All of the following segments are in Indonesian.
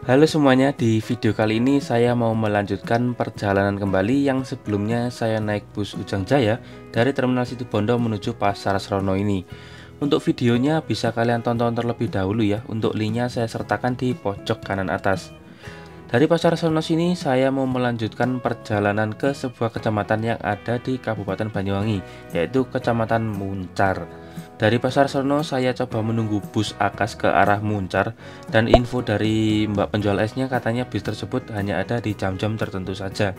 Halo semuanya, di video kali ini saya mau melanjutkan perjalanan kembali yang sebelumnya saya naik bus Ujang Jaya dari Terminal Situbondo menuju Pasar Srono ini. Untuk videonya bisa kalian tonton terlebih dahulu ya, untuk linknya saya sertakan di pojok kanan atas. Dari Pasar Srono sini saya mau melanjutkan perjalanan ke sebuah kecamatan yang ada di Kabupaten Banyuwangi, yaitu Kecamatan Muncar. Dari Pasar Srono saya coba menunggu bus Akas ke arah Muncar, dan info dari mbak penjual esnya katanya bis tersebut hanya ada di jam-jam tertentu saja.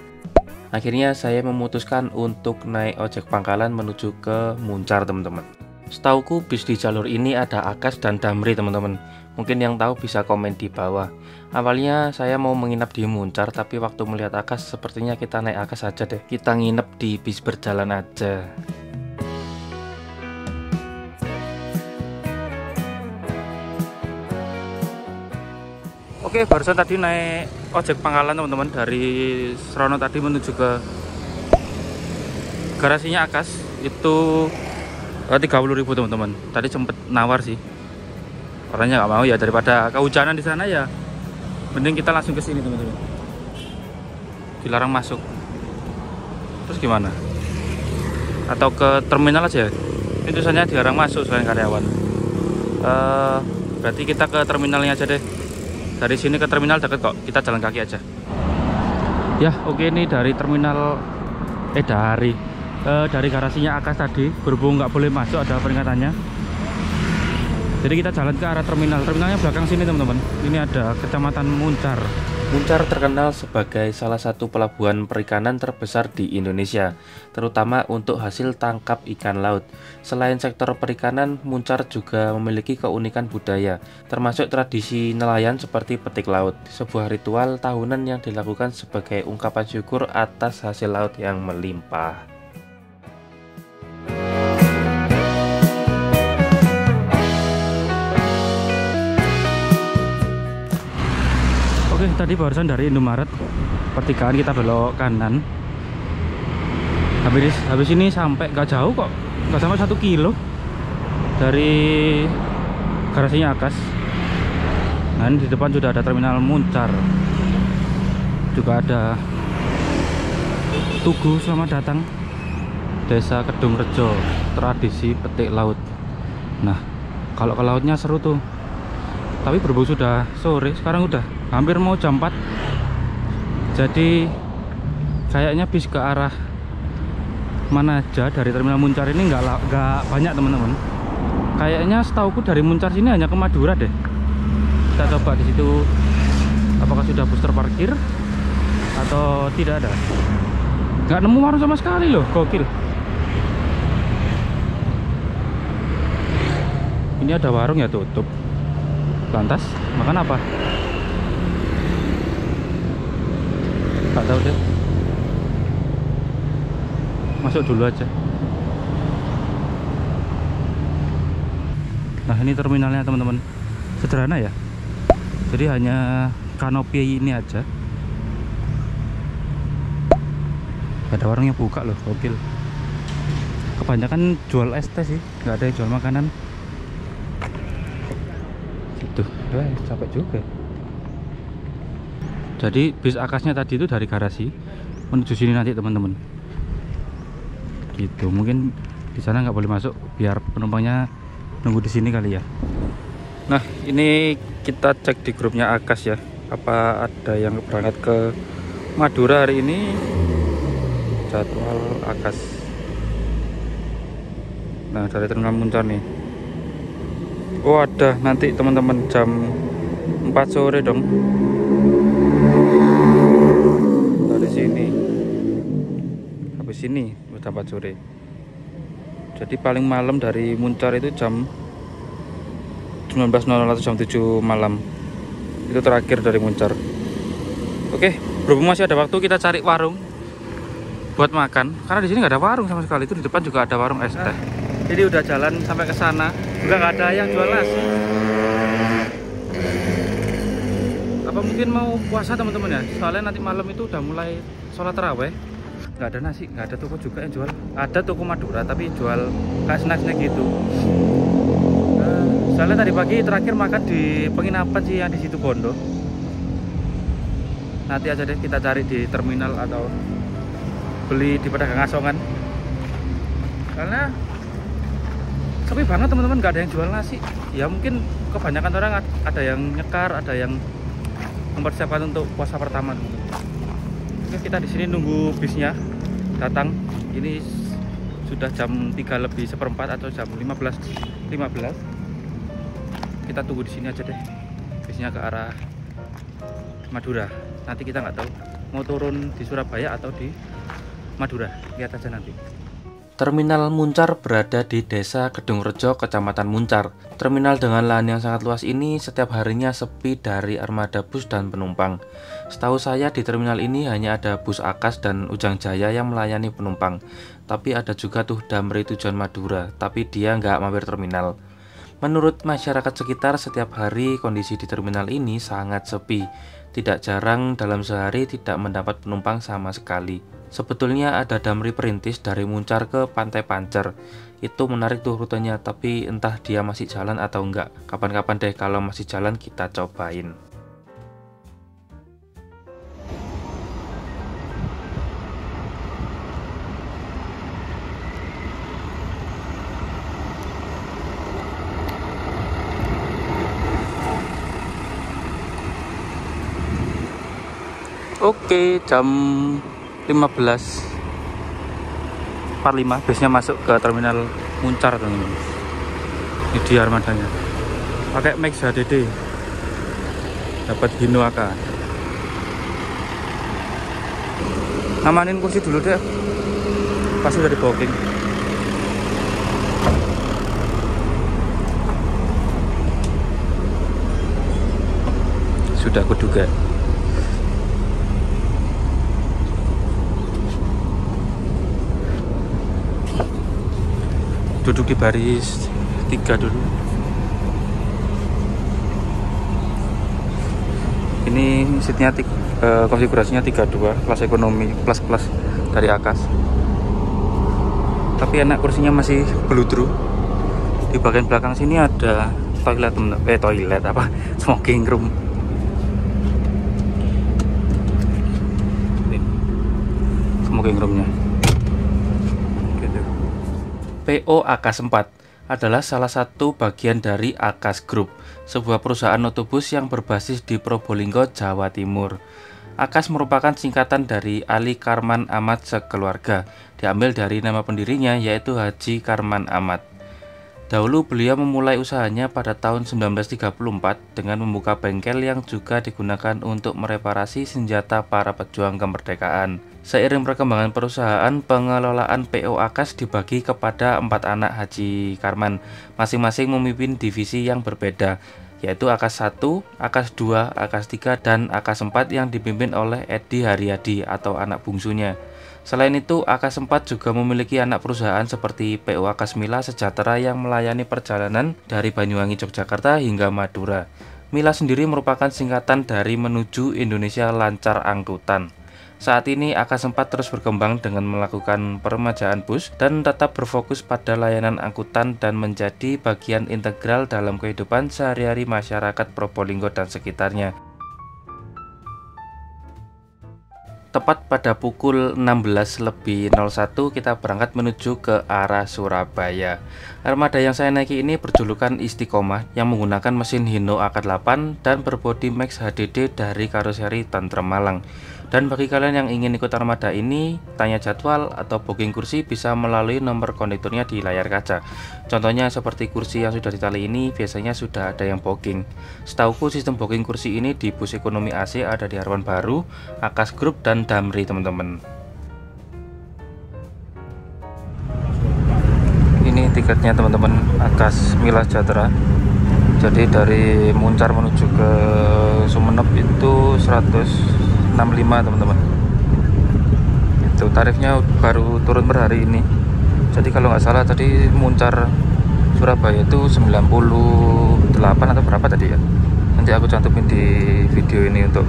Akhirnya saya memutuskan untuk naik ojek pangkalan menuju ke Muncar teman-teman. Setauku bis di jalur ini ada Akas dan Damri teman-teman. Mungkin yang tahu bisa komen di bawah. Awalnya saya mau menginap di Muncar, tapi waktu melihat Akas sepertinya kita naik Akas aja deh. Kita nginep di bis berjalan aja. Oke, barusan tadi naik ojek pangkalan teman-teman, dari Srono tadi menuju ke garasinya Akas itu 30.000 teman-teman. Tadi sempet nawar sih, orangnya nggak mau ya, daripada kehujanan di sana ya mending kita langsung ke sini teman-teman. Dilarang masuk, terus gimana? Atau ke terminal aja? Ini tulisannya dilarang masuk selain karyawan. Berarti kita ke terminalnya aja deh. Dari sini ke terminal deket kok, kita jalan kaki aja. Ya oke, ini dari terminal dari garasinya Akas tadi, berhubung nggak boleh masuk ada peringatannya, jadi kita jalan ke arah terminal. Terminalnya belakang sini teman-teman. Ini ada Kecamatan Muncar. Muncar terkenal sebagai salah satu pelabuhan perikanan terbesar di Indonesia, terutama untuk hasil tangkap ikan laut. Selain sektor perikanan, Muncar juga memiliki keunikan budaya, termasuk tradisi nelayan seperti petik laut, sebuah ritual tahunan yang dilakukan sebagai ungkapan syukur atas hasil laut yang melimpah. Oke, tadi barusan dari Indomaret pertigaan kita belok kanan. Habis ini sampai gak jauh kok, gak sampai 1 kilo dari garasinya Akas. Nah, ini di depan sudah ada terminal Muncar, juga ada Tugu Selamat Datang Desa Kedung Rejo, tradisi petik laut. Nah, kalau ke lautnya seru tuh, tapi berhubung sudah sore, sekarang udah hampir mau jam 4, jadi kayaknya bis ke arah mana aja dari terminal Muncar ini nggak banyak teman-teman. Kayaknya setauku dari Muncar sini hanya ke Madura deh. Kita coba di situ apakah sudah bus terparkir atau tidak ada. Nggak nemu warung sama sekali loh, gokil. Ini ada warung ya tutup. Lantas makan apa? Gak tahu deh, masuk dulu aja. Nah, ini terminalnya teman-teman, sederhana ya, jadi hanya kanopi ini aja. Ada warung yang buka loh, gokil. Kebanyakan jual es teh sih, nggak ada yang jual makanan. Gitu, capek juga. Jadi bis Akasnya tadi itu dari garasi menuju sini nanti teman-teman. Gitu, mungkin di sana nggak boleh masuk biar penumpangnya nunggu di sini kali ya. Nah, ini kita cek di grupnya Akas ya, apa ada yang berangkat ke Madura hari ini. Jadwal Akas. Nah, dari terminal Muncar nih. Oh, ada nanti teman-teman jam 4 sore dong. Sini udah 4 sore. Jadi paling malam dari Muncar itu jam 19.00 atau jam 7 malam. Itu terakhir dari Muncar. Oke, berhubung masih ada waktu, kita cari warung buat makan. Karena di sini nggak ada warung sama sekali. Itu di depan juga ada warung es teh. Jadi udah jalan sampai ke sana, juga nggak ada yang jual nasi. Apa mungkin mau puasa teman-teman ya? Soalnya nanti malam itu udah mulai sholat taraweh. Nggak ada nasi, nggak ada toko juga yang jual. Ada toko Madura tapi jual kayak snack-snack gitu. Soalnya tadi pagi terakhir makan di penginapan sih yang di Situbondo. Nanti aja deh kita cari di terminal atau beli di pedagang asongan, karena sepi banget teman-teman, nggak ada yang jual nasi. Ya mungkin kebanyakan orang ada yang nyekar, ada yang mempersiapkan untuk puasa pertama. Oke, kita di sini nunggu bisnya datang. Ini sudah jam 3:03 atau jam 15.15. Kita tunggu di sini aja deh. Bisnya ke arah Madura. Nanti kita nggak tahu mau turun di Surabaya atau di Madura. Lihat aja nanti. Terminal Muncar berada di Desa Kedungrejo, Kecamatan Muncar. Terminal dengan lahan yang sangat luas ini setiap harinya sepi dari armada bus dan penumpang. Setahu saya di terminal ini hanya ada bus Akas dan Ujang Jaya yang melayani penumpang. Tapi ada juga tuh Damri tujuan Madura, tapi dia nggak mampir terminal. Menurut masyarakat sekitar, setiap hari kondisi di terminal ini sangat sepi. Tidak jarang dalam sehari tidak mendapat penumpang sama sekali. Sebetulnya ada Damri perintis dari Muncar ke Pantai Pancer. Itu menarik tuh rutenya, tapi entah dia masih jalan atau enggak. Kapan-kapan deh kalau masih jalan kita cobain. Oke, jam 15.45 busnya masuk ke terminal Muncar teman-teman. Ini dia armadanya. Pakai Max HDD. Dapat Hinoaka. Amanin kursi dulu deh. Pas udah di booking. Sudah kuduga. Duduk di baris 3 dulu. Ini seatnya konfigurasinya 32, kelas ekonomi plus dari Akas. Tapi enak, kursinya masih beludru. Di bagian belakang sini ada toilet, smoking room. Ini smoking roomnya. PO Akas 4 adalah salah satu bagian dari Akas Group, sebuah perusahaan otobus yang berbasis di Probolinggo, Jawa Timur. Akas merupakan singkatan dari Ali Karman Ahmad sekeluarga, diambil dari nama pendirinya yaitu Haji Karman Ahmad. Dahulu beliau memulai usahanya pada tahun 1934 dengan membuka bengkel yang juga digunakan untuk mereparasi senjata para pejuang kemerdekaan. Seiring perkembangan perusahaan, pengelolaan PO Akas dibagi kepada 4 anak Haji Karman, masing-masing memimpin divisi yang berbeda, yaitu Akas 1, Akas 2, Akas 3, dan Akas 4 yang dipimpin oleh Edi Haryadi atau anak bungsunya. Selain itu, Akas 4 juga memiliki anak perusahaan seperti PO Akas Mila Sejahtera yang melayani perjalanan dari Banyuwangi, Yogyakarta hingga Madura. Mila sendiri merupakan singkatan dari Menuju Indonesia Lancar Angkutan. Saat ini Akas 4 terus berkembang dengan melakukan peremajaan bus dan tetap berfokus pada layanan angkutan dan menjadi bagian integral dalam kehidupan sehari-hari masyarakat Probolinggo dan sekitarnya. Tepat pada pukul 16.01 kita berangkat menuju ke arah Surabaya. Armada yang saya naiki ini berjulukan Istiqomah yang menggunakan mesin Hino AK8 dan berbodi Max HDD dari karoseri Tentrem Malang. Dan bagi kalian yang ingin ikut armada ini, tanya jadwal atau booking kursi bisa melalui nomor kondekturnya di layar kaca. Contohnya seperti kursi yang sudah ditali ini biasanya sudah ada yang booking. Setauku sistem booking kursi ini di bus ekonomi AC ada di Harwan Baru, Akas Group, dan Damri teman-teman. Ini tiketnya teman-teman, Akas Mila Sejahtera. Jadi dari Muncar menuju ke Sumeneb itu 165 teman-teman. Itu tarifnya baru turun per hari ini. Jadi kalau nggak salah tadi Muncar Surabaya itu 98 atau berapa tadi ya. Nanti aku cantumin di video ini untuk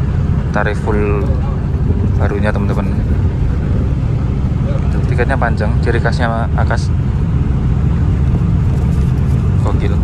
tarif full barunya teman-teman. Tiketnya panjang, ciri khasnya Akas. Gokil.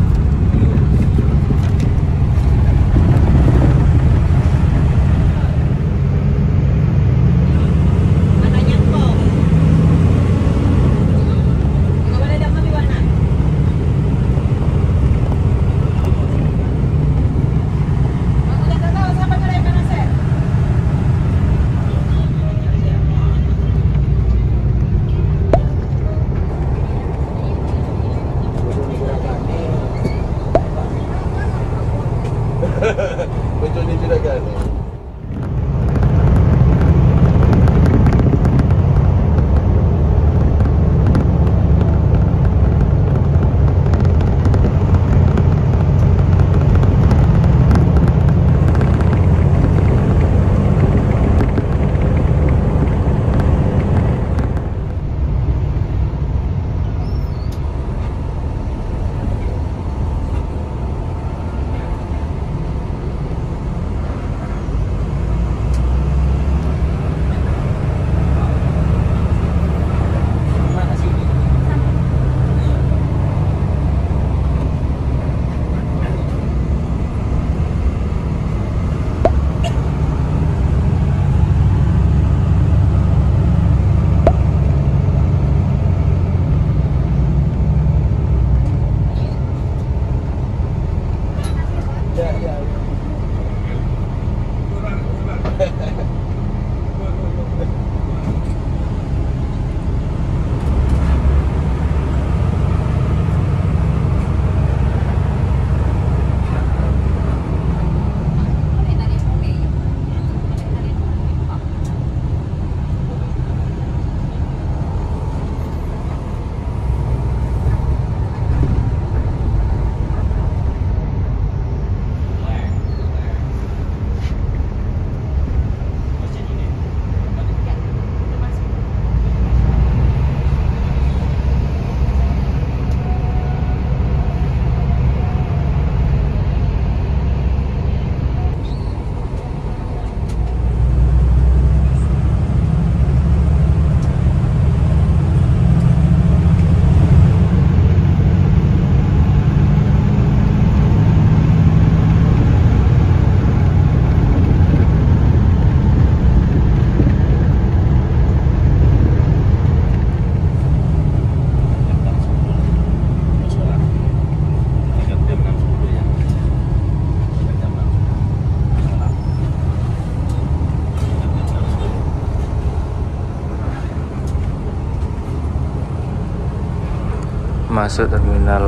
masuk terminal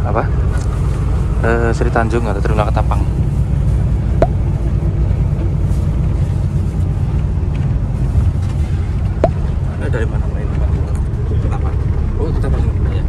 apa? Sri Tanjung atau terminal Ketapang. Dari mana Pak ini Pak? Ketapang. Oh, Ketapang ini ya.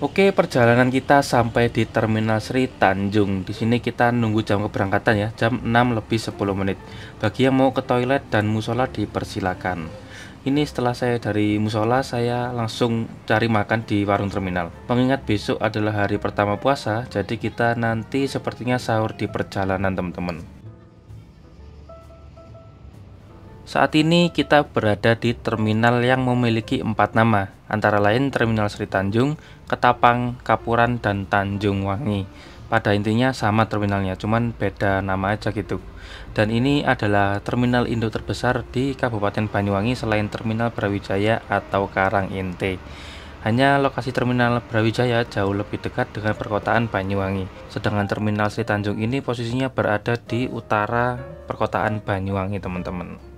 Oke, perjalanan kita sampai di Terminal Sri Tanjung. Di sini kita nunggu jam keberangkatan ya, jam 6 lebih 10 menit. Bagi yang mau ke toilet dan musola dipersilakan. Ini setelah saya dari musola, saya langsung cari makan di warung terminal. Mengingat besok adalah hari pertama puasa, jadi kita nanti sepertinya sahur di perjalanan teman-teman. Saat ini kita berada di terminal yang memiliki 4 nama, antara lain Terminal Sri Tanjung, Ketapang, Kapuran, dan Tanjung Wangi. Pada intinya sama terminalnya, cuman beda nama aja gitu. Dan ini adalah terminal induk terbesar di Kabupaten Banyuwangi selain Terminal Brawijaya atau Karanginte. Hanya lokasi Terminal Brawijaya jauh lebih dekat dengan perkotaan Banyuwangi. Sedangkan Terminal Sri Tanjung ini posisinya berada di utara perkotaan Banyuwangi, teman-teman.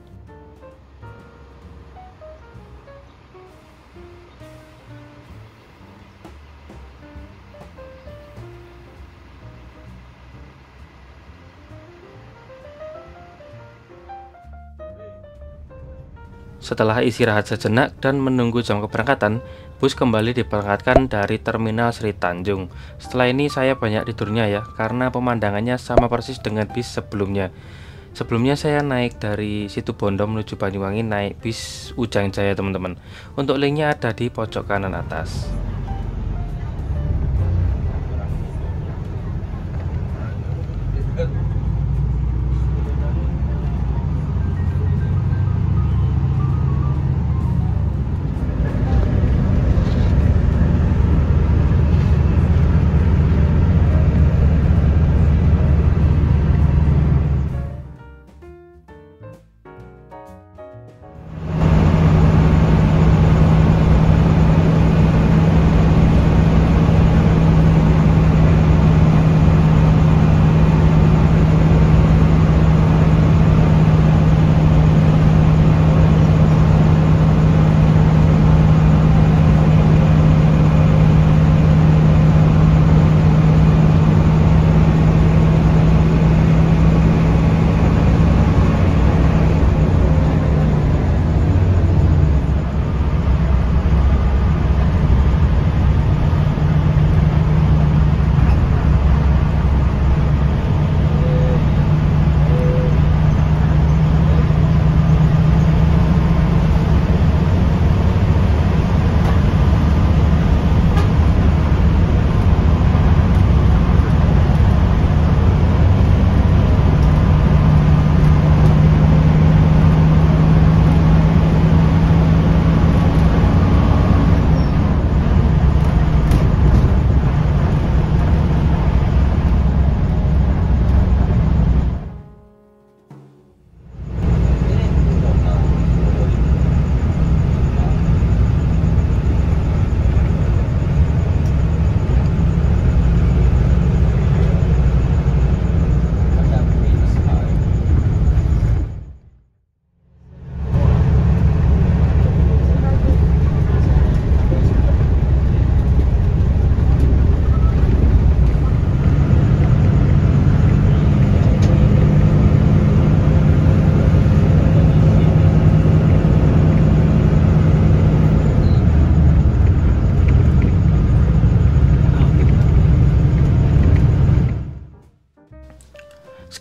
Setelah istirahat sejenak dan menunggu jam keberangkatan, bus kembali diberangkatkan dari Terminal Sri Tanjung. Setelah ini saya banyak tidurnya ya, karena pemandangannya sama persis dengan bis sebelumnya. Sebelumnya saya naik dari Situbondo menuju Banyuwangi naik bis Ujang Jaya, teman-teman. Untuk linknya ada di pojok kanan atas.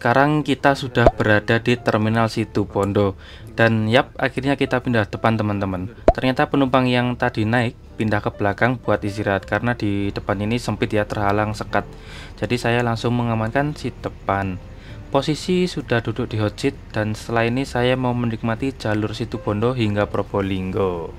Sekarang kita sudah berada di Terminal Situbondo. Dan yap, akhirnya kita pindah depan, teman-teman. Ternyata penumpang yang tadi naik pindah ke belakang buat istirahat, karena di depan ini sempit ya, terhalang sekat. Jadi saya langsung mengamankan seat depan. Posisi sudah duduk di hot seat, dan setelah ini saya mau menikmati jalur Situbondo hingga Probolinggo.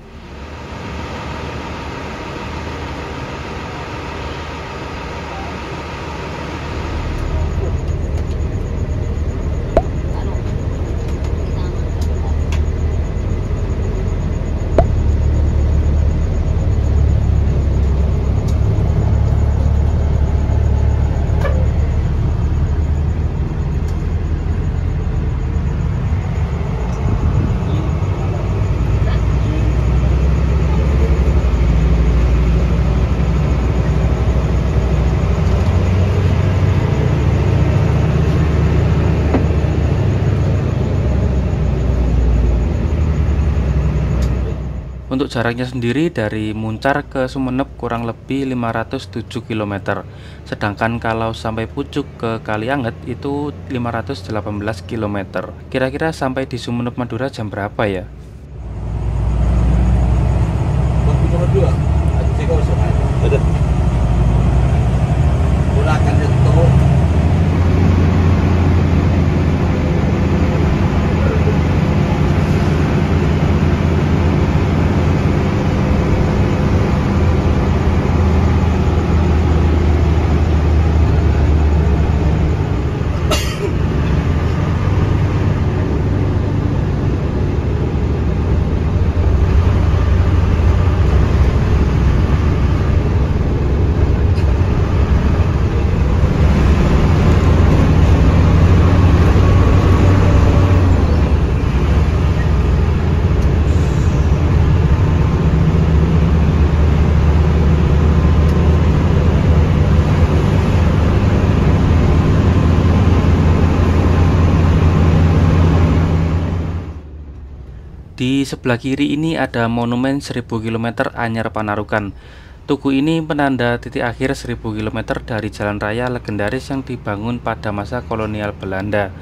Untuk jaraknya sendiri dari Muncar ke Sumeneb kurang lebih 507 km. Sedangkan kalau sampai Pucuk ke Kalianget itu 518 km. Kira-kira sampai di Sumeneb Madura jam berapa ya? Di sebelah kiri ini ada monumen 1000 km Anyar Panarukan. Tugu ini penanda titik akhir 1000 km dari jalan raya legendaris yang dibangun pada masa kolonial Belanda.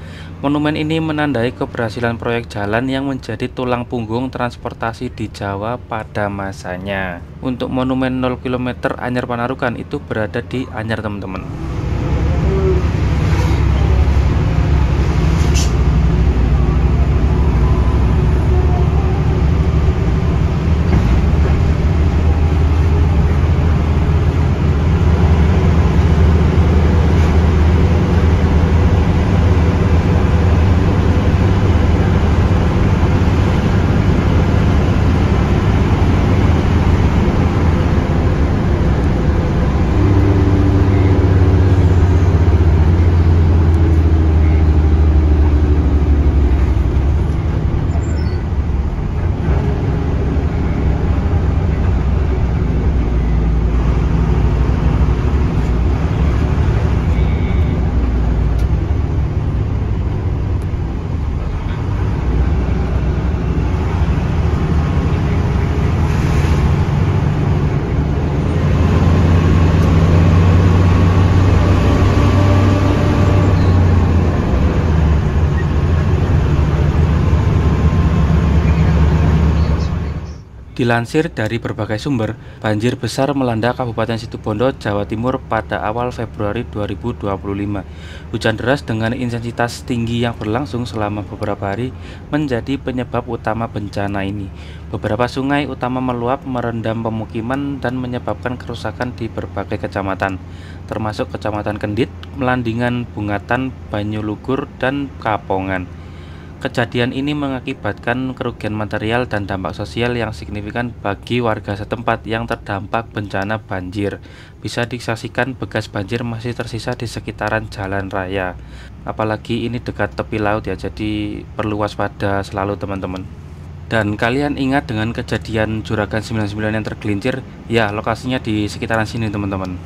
Monumen ini menandai keberhasilan proyek jalan yang menjadi tulang punggung transportasi di Jawa pada masanya. Untuk monumen 0 km Anyar Panarukan itu berada di Anyar, teman-teman. Dilansir dari berbagai sumber, banjir besar melanda Kabupaten Situbondo, Jawa Timur pada awal Februari 2025. Hujan deras dengan intensitas tinggi yang berlangsung selama beberapa hari menjadi penyebab utama bencana ini. Beberapa sungai utama meluap, merendam pemukiman, dan menyebabkan kerusakan di berbagai kecamatan, termasuk Kecamatan Kendit, Melandingan, Bungatan, Banyulugur, dan Kapongan. Kejadian ini mengakibatkan kerugian material dan dampak sosial yang signifikan bagi warga setempat yang terdampak bencana banjir. Bisa disaksikan bekas banjir masih tersisa di sekitaran jalan raya. Apalagi ini dekat tepi laut ya, jadi perlu waspada selalu teman-teman. Dan kalian ingat dengan kejadian Juragan 99 yang tergelincir? Ya, lokasinya di sekitaran sini teman-teman.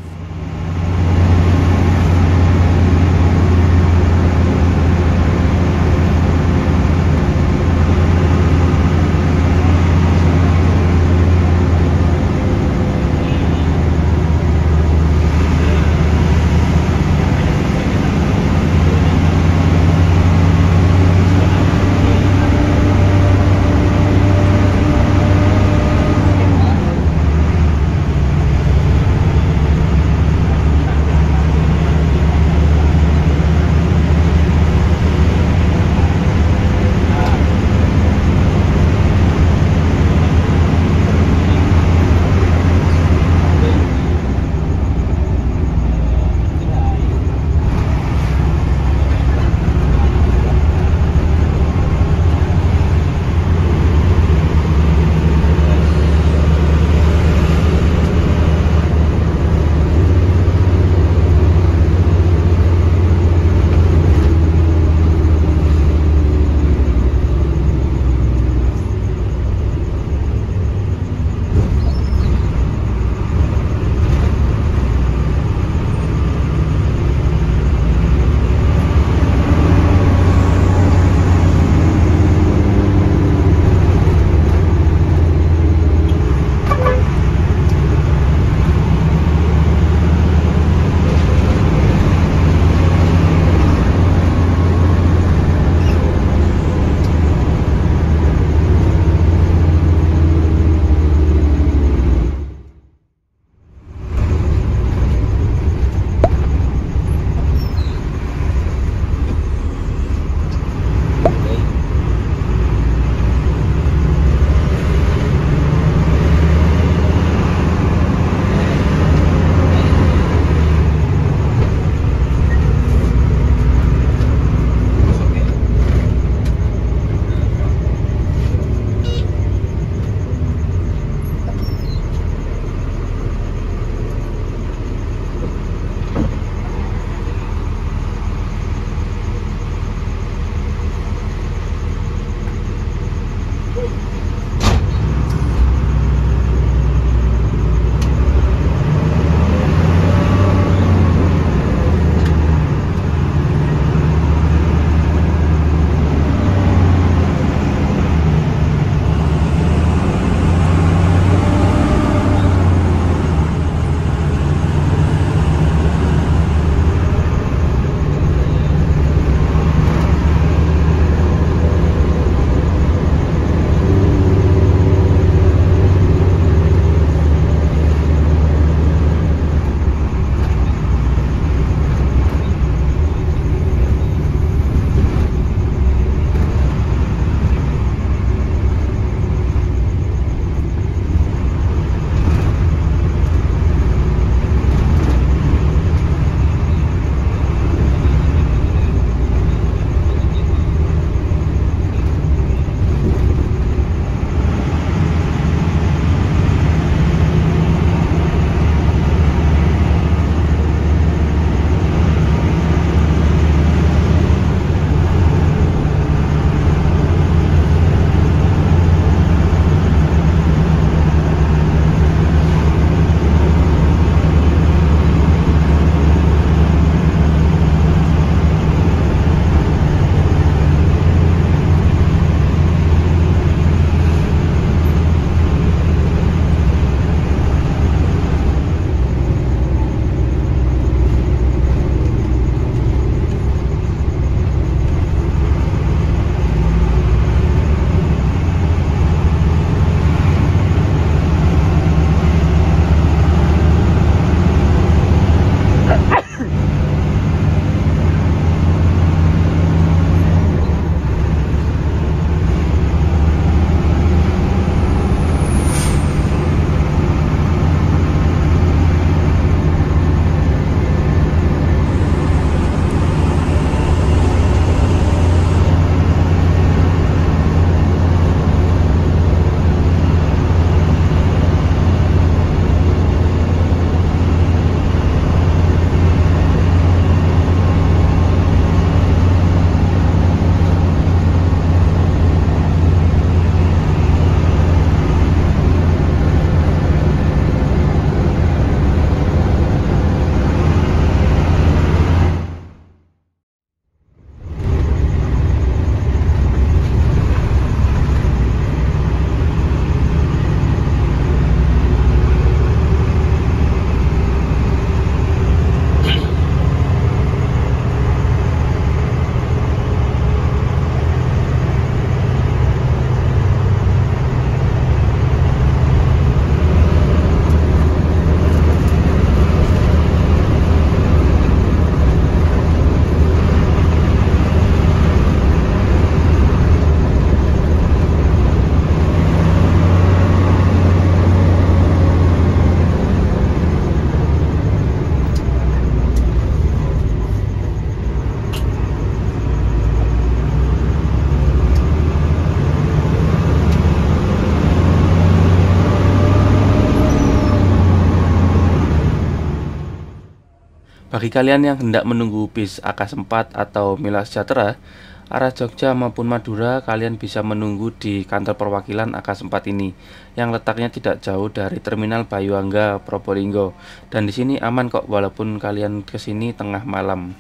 Bagi kalian yang hendak menunggu bis AK4 atau Mila Sejahtera arah Jogja maupun Madura, kalian bisa menunggu di kantor perwakilan AK4 ini yang letaknya tidak jauh dari Terminal Bayuangga Probolinggo. Dan di sini aman kok walaupun kalian kesini tengah malam.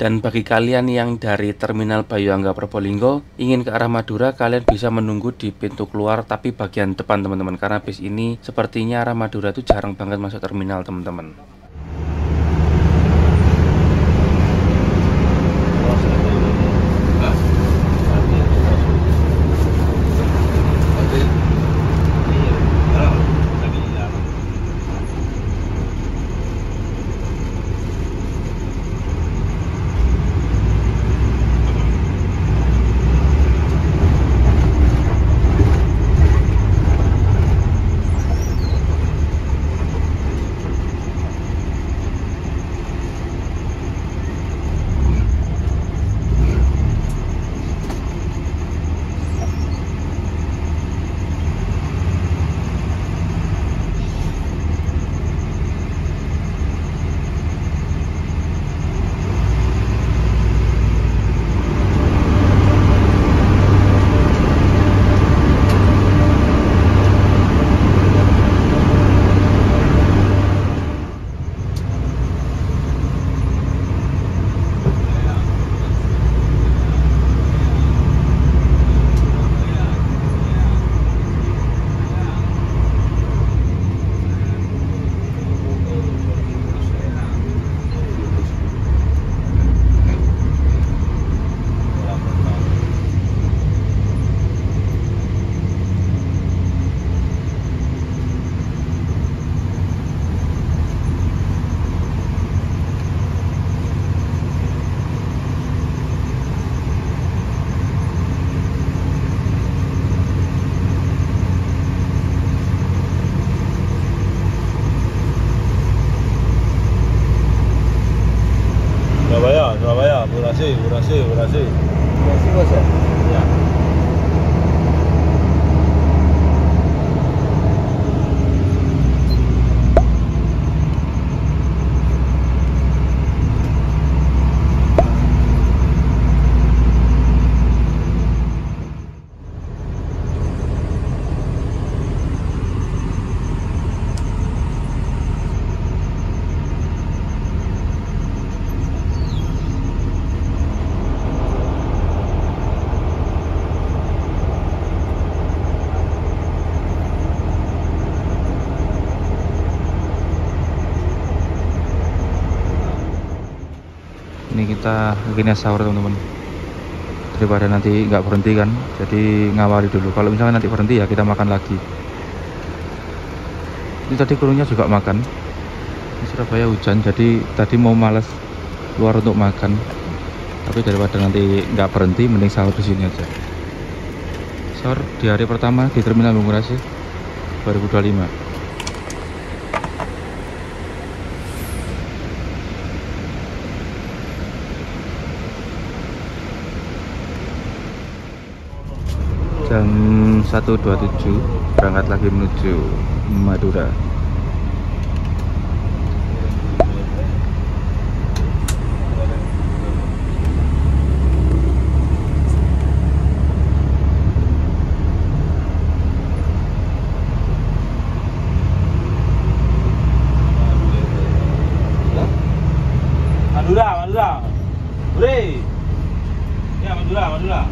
Dan bagi kalian yang dari Terminal Bayuangga Probolinggo ingin ke arah Madura, kalian bisa menunggu di pintu keluar tapi bagian depan teman-teman, karena bis ini sepertinya arah Madura itu jarang banget masuk terminal teman-teman. Surabaya, Bekasi Mas ya? Ya. Ini kita akhirnya sahur teman-teman, daripada nanti nggak berhenti kan, jadi ngawali dulu. Kalau misalnya nanti berhenti ya kita makan lagi. Ini tadi krunya juga makan. Di Surabaya hujan, jadi tadi mau males keluar untuk makan, tapi daripada nanti nggak berhenti mending sahur di sini aja. Sahur di hari pertama di Terminal Bungurasi 2025. Jam 1.27 berangkat lagi menuju Madura. Madura. Bre. Ya, Madura. Madura.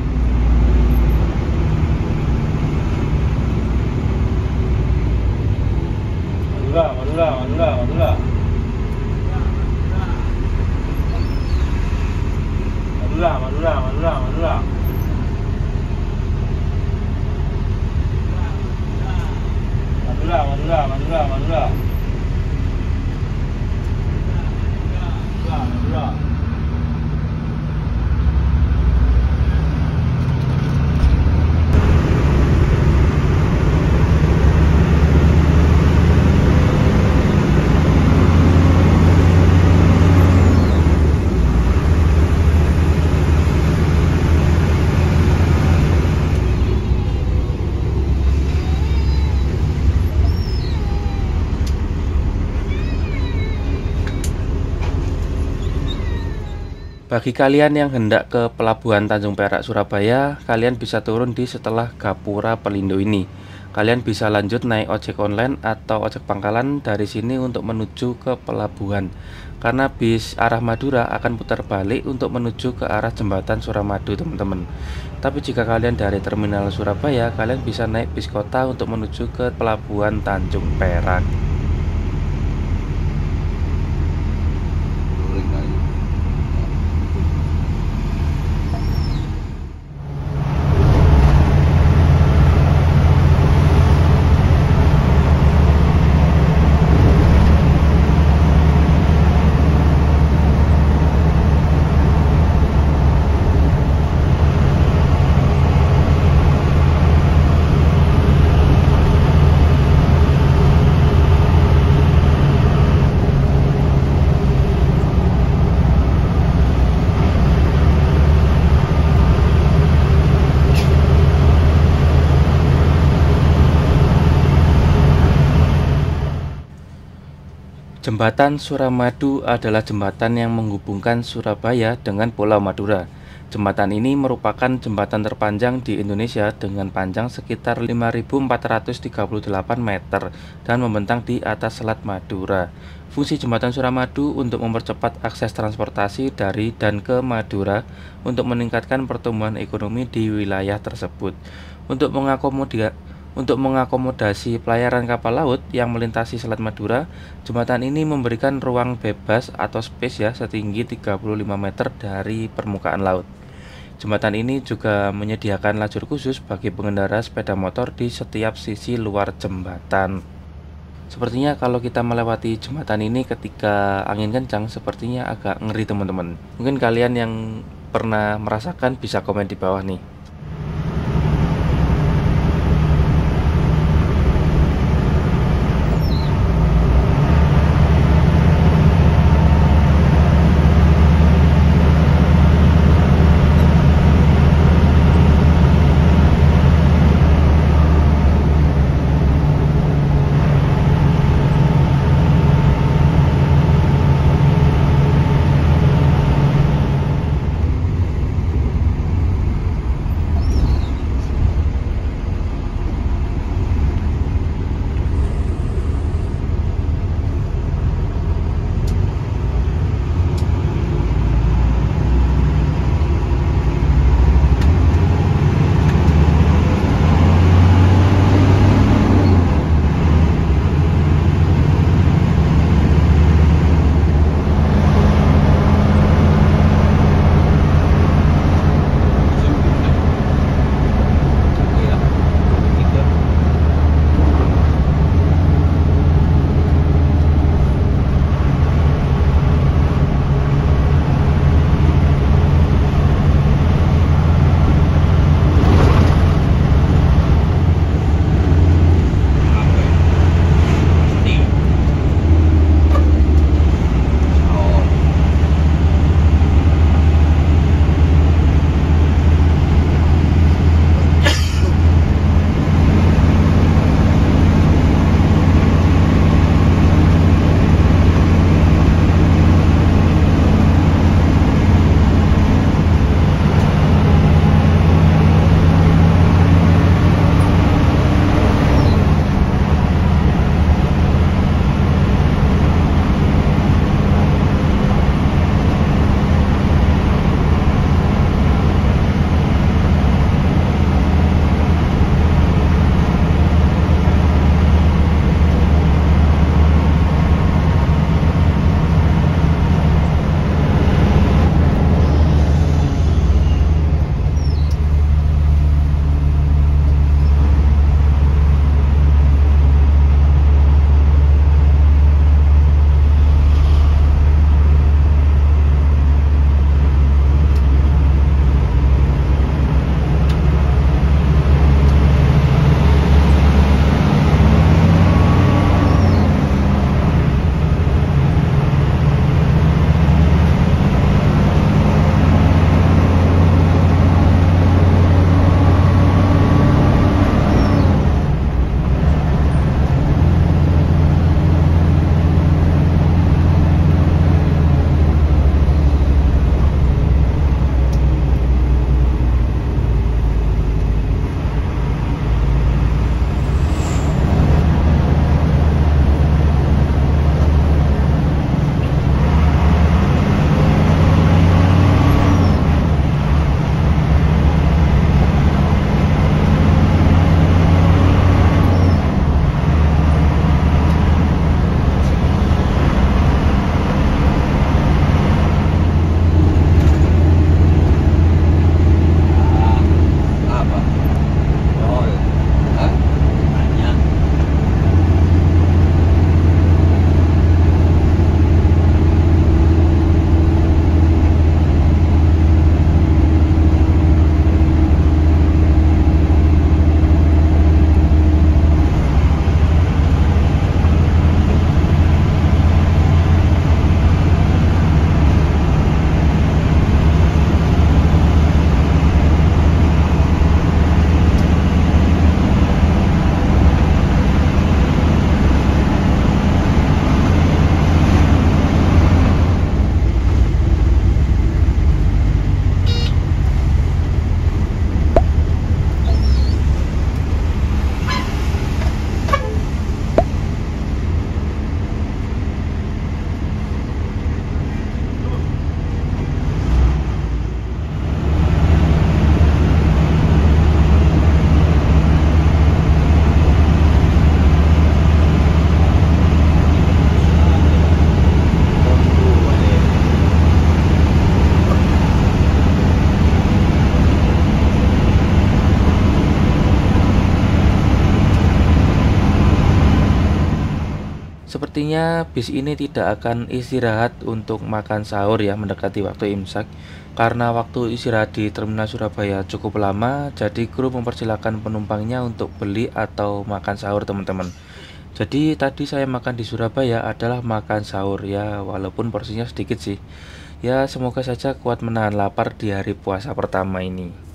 Bagi kalian yang hendak ke Pelabuhan Tanjung Perak Surabaya, kalian bisa turun di setelah Gapura Pelindo ini. Kalian bisa lanjut naik ojek online atau ojek pangkalan dari sini untuk menuju ke pelabuhan. Karena bis arah Madura akan putar balik untuk menuju ke arah jembatan Suramadu, teman-teman. Tapi jika kalian dari terminal Surabaya, kalian bisa naik bis kota untuk menuju ke Pelabuhan Tanjung Perak. Jembatan Suramadu adalah jembatan yang menghubungkan Surabaya dengan Pulau Madura. Jembatan ini merupakan jembatan terpanjang di Indonesia dengan panjang sekitar 5.438 meter dan membentang di atas Selat Madura. Fungsi jembatan Suramadu untuk mempercepat akses transportasi dari dan ke Madura untuk meningkatkan pertumbuhan ekonomi di wilayah tersebut. Untuk mengakomodasi pelayaran kapal laut yang melintasi Selat Madura, jembatan ini memberikan ruang bebas atau space ya setinggi 35 meter dari permukaan laut. Jembatan ini juga menyediakan lajur khusus bagi pengendara sepeda motor di setiap sisi luar jembatan. Sepertinya kalau kita melewati jembatan ini ketika angin kencang, sepertinya agak ngeri, teman-teman. Mungkin kalian yang pernah merasakan bisa komen di bawah nih. pastinya bis ini tidak akan istirahat untuk makan sahur ya mendekati waktu imsak. Karena waktu istirahat di Terminal Surabaya cukup lama, jadi kru mempersilahkan penumpangnya untuk beli atau makan sahur teman-teman. Jadi tadi saya makan di Surabaya adalah makan sahur ya, walaupun porsinya sedikit sih. Ya semoga saja kuat menahan lapar di hari puasa pertama ini.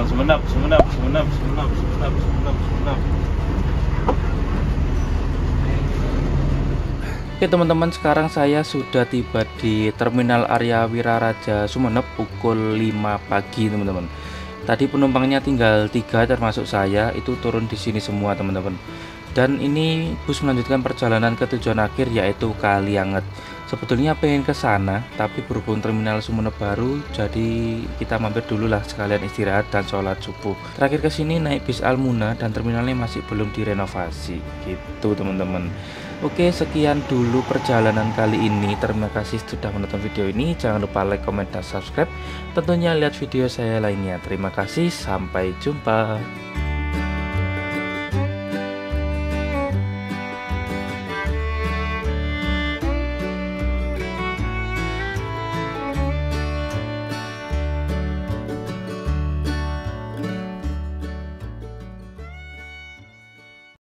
Sumenep. Oke teman-teman, sekarang saya sudah tiba di Terminal Arya Wiraraja Sumenep pukul 5 pagi teman-teman. Tadi penumpangnya tinggal 3 termasuk saya, itu turun di sini semua teman-teman. Dan ini bus melanjutkan perjalanan ke tujuan akhir yaitu Kalianget. Sebetulnya pengen ke sana, tapi berhubung terminal Sumenep baru, jadi kita mampir dulu lah sekalian istirahat dan sholat subuh. Terakhir ke sini naik bis Almuna dan terminalnya masih belum direnovasi, gitu teman-teman. Oke, sekian dulu perjalanan kali ini. Terima kasih sudah menonton video ini. Jangan lupa like, comment, dan subscribe. Tentunya lihat video saya lainnya. Terima kasih, sampai jumpa.